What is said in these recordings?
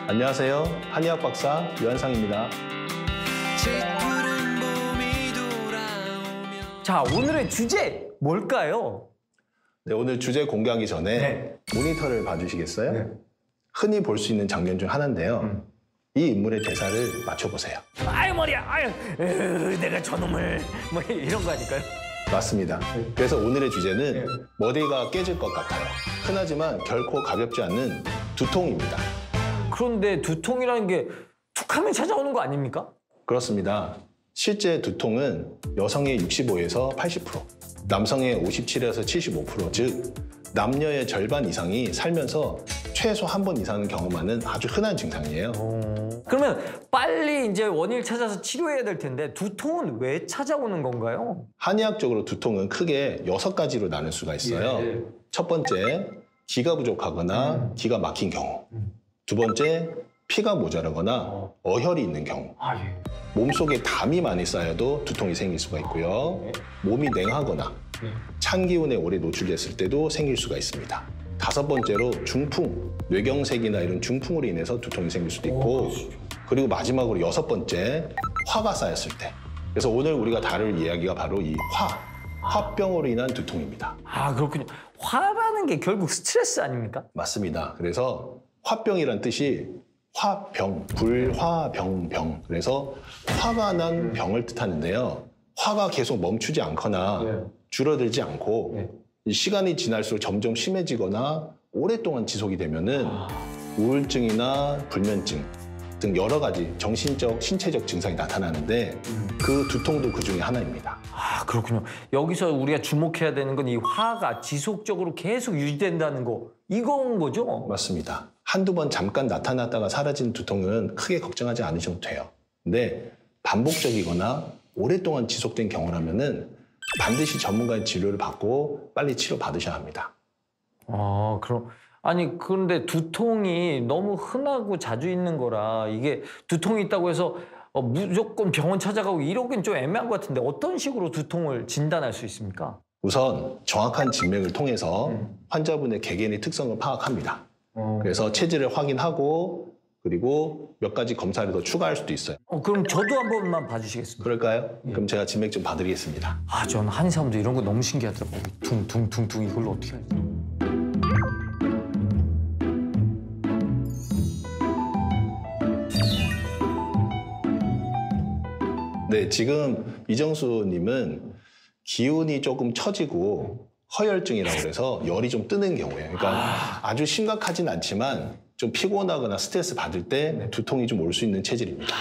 안녕하세요. 한의학 박사 유한상입니다. 자, 오늘의 주제 뭘까요? 네, 오늘 주제 공개하기 전에 모니터를 봐주시겠어요? 네. 흔히 볼 수 있는 장면 중 하나인데요. 이 인물의 대사를 맞춰보세요. 아유 머리야, 아유 내가 저놈을 뭐 이런 거 아닐까요? 맞습니다. 그래서 오늘의 주제는 머리가 깨질 것 같아요. 흔하지만 결코 가볍지 않는 두통입니다. 그런데 두통이라는 게 툭하면 찾아오는 거 아닙니까? 그렇습니다. 실제 두통은 여성의 65에서 80%, 남성의 57에서 75%, 즉 남녀의 절반 이상이 살면서 최소 한 번 이상은 경험하는 아주 흔한 증상이에요. 그러면 빨리 이제 원인을 찾아서 치료해야 될 텐데 두통은 왜 찾아오는 건가요? 한의학적으로 두통은 크게 6가지로 나눌 수가 있어요. 첫 번째, 기가 부족하거나 기가 막힌 경우. 두 번째, 피가 모자라거나 어혈이 있는 경우. 몸속에 담이 많이 쌓여도 두통이 생길 수가 있고요. 몸이 냉하거나 찬 기운에 오래 노출됐을 때도 생길 수가 있습니다. 다섯 번째로 중풍, 뇌경색이나 이런 중풍으로 인해서 두통이 생길 수도 있고, 그리고 마지막으로 여섯 번째, 화가 쌓였을 때. 그래서 오늘 우리가 다룰 이야기가 바로 이 화병으로 인한 두통입니다. 아, 그렇군요. 화라는 게 결국 스트레스 아닙니까? 맞습니다. 그래서 화병이란 뜻이 화병, 불화병병. 그래서 화가 난 병을 뜻하는데요. 화가 계속 멈추지 않거나 줄어들지 않고 시간이 지날수록 점점 심해지거나 오랫동안 지속이 되면은 우울증이나 불면증 등 여러 가지 정신적, 신체적 증상이 나타나는데 그 두통도 그 중에 하나입니다. 아, 그렇군요. 여기서 우리가 주목해야 되는 건 이 화가 지속적으로 계속 유지된다는 거, 이건 거죠? 맞습니다. 한두 번 잠깐 나타났다가 사라진 두통은 크게 걱정하지 않으셔도 돼요. 근데 반복적이거나 오랫동안 지속된 경우라면은 반드시 전문가의 치료를 받고 빨리 치료받으셔야 합니다. 아, 그럼 아니 그런데 두통이 너무 흔하고 자주 있는 거라 이게 두통이 있다고 해서 무조건 병원 찾아가고 이러긴 좀 애매한 것 같은데 어떤 식으로 두통을 진단할 수 있습니까? 우선 정확한 진맥을 통해서 환자분의 개개인의 특성을 파악합니다. 그래서 체질을 확인하고 그리고 몇 가지 검사를 더 추가할 수도 있어요. 그럼 저도 한 번만 봐주시겠습니까? 그럴까요? 그럼 제가 진맥 좀 봐드리겠습니다. 아, 저는 한의사분들 이런 거 너무 신기하더라고요. 둥둥둥둥 이걸로 어떻게 하지? 네, 지금 이정수님은 기운이 조금 처지고 허혈증이라고 그래서 열이 좀 뜨는 경우예요. 그러니까 아주 심각하진 않지만 좀 피곤하거나 스트레스 받을 때 두통이 좀 올 수 있는 체질입니다.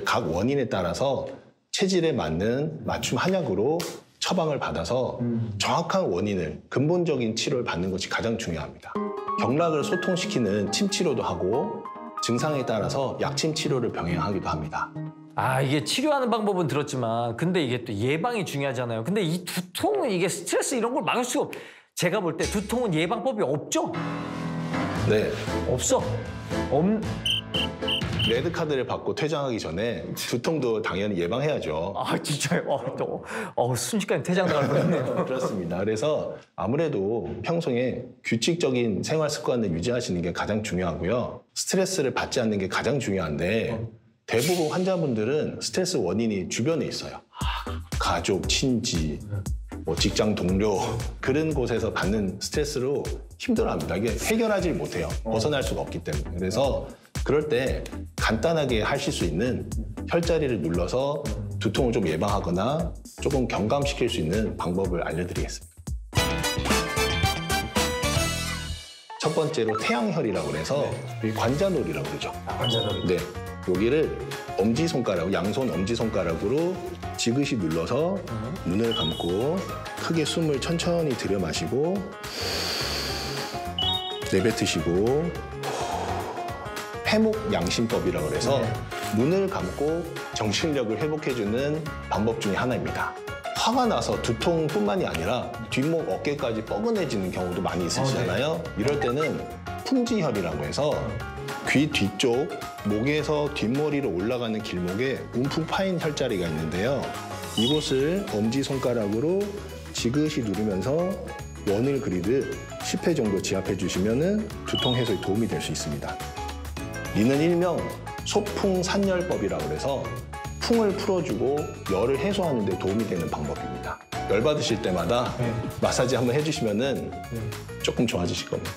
각 원인에 따라서 체질에 맞는 맞춤 한약으로 처방을 받아서 정확한 원인을, 근본적인 치료를 받는 것이 가장 중요합니다. 경락을 소통시키는 침치료도 하고 증상에 따라서 약침 치료를 병행하기도 합니다. 아, 이게 치료하는 방법은 들었지만 근데 이게 또 예방이 중요하잖아요. 근데 이 두통은 이게 스트레스 이런 걸 막을 수가 제가 볼 때 두통은 예방법이 없죠? 네. 없어. 레드카드를 받고 퇴장하기 전에 두통도 당연히 예방해야죠. 아, 진짜요? 순식간에 퇴장 나갈 뻔했네요. 그렇습니다. 그래서 아무래도 평소에 규칙적인 생활 습관을 유지하시는 게 가장 중요하고요. 스트레스를 받지 않는 게 가장 중요한데 대부분 환자분들은 스트레스 원인이 주변에 있어요. 가족, 친지, 뭐 직장 동료 그런 곳에서 받는 스트레스로 힘들어합니다. 이게 해결하지 못해요. 벗어날 수가 없기 때문에. 그래서 그럴 때 간단하게 하실 수 있는 혈자리를 눌러서 두통을 좀 예방하거나 조금 경감시킬 수 있는 방법을 알려드리겠습니다. 첫 번째로 태양혈이라고 해서 관자놀이라고 그러죠. 관자놀이. 네. 여기를 엄지손가락, 양손 엄지손가락으로 지그시 눌러서 눈을 감고 크게 숨을 천천히 들여 마시고 내뱉으시고 해목양심법이라고 해서 눈을 감고 정신력을 회복해주는 방법 중에 하나입니다. 화가 나서 두통뿐만이 아니라 뒷목 어깨까지 뻐근해지는 경우도 많이 있으시잖아요. 이럴 때는 풍지혈이라고 해서 귀 뒤쪽 목에서 뒷머리로 올라가는 길목에 움푹 파인 혈자리가 있는데요. 이곳을 엄지손가락으로 지그시 누르면서 원을 그리듯 10회 정도 지압해 주시면 두통 해소에 도움이 될 수 있습니다. 이는 일명 소풍산열법이라고 해서 풍을 풀어주고 열을 해소하는 데 도움이 되는 방법입니다. 열 받으실 때마다 마사지 한번 해주시면은 조금 좋아지실 겁니다.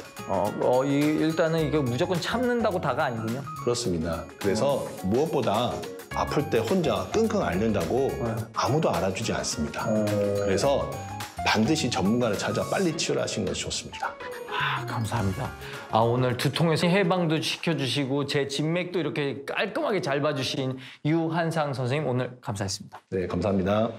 일단은 이게 무조건 참는다고 다가 아니군요. 그렇습니다. 그래서 무엇보다 아플 때 혼자 끙끙 앓는다고 아무도 알아주지 않습니다. 그래서 반드시 전문가를 찾아 빨리 치료를 하시는 것이 좋습니다. 감사합니다. 오늘 두통에서 해방도 시켜주시고 제 진맥도 이렇게 깔끔하게 잘 봐주신 유한상 선생님 오늘 감사했습니다. 네, 감사합니다.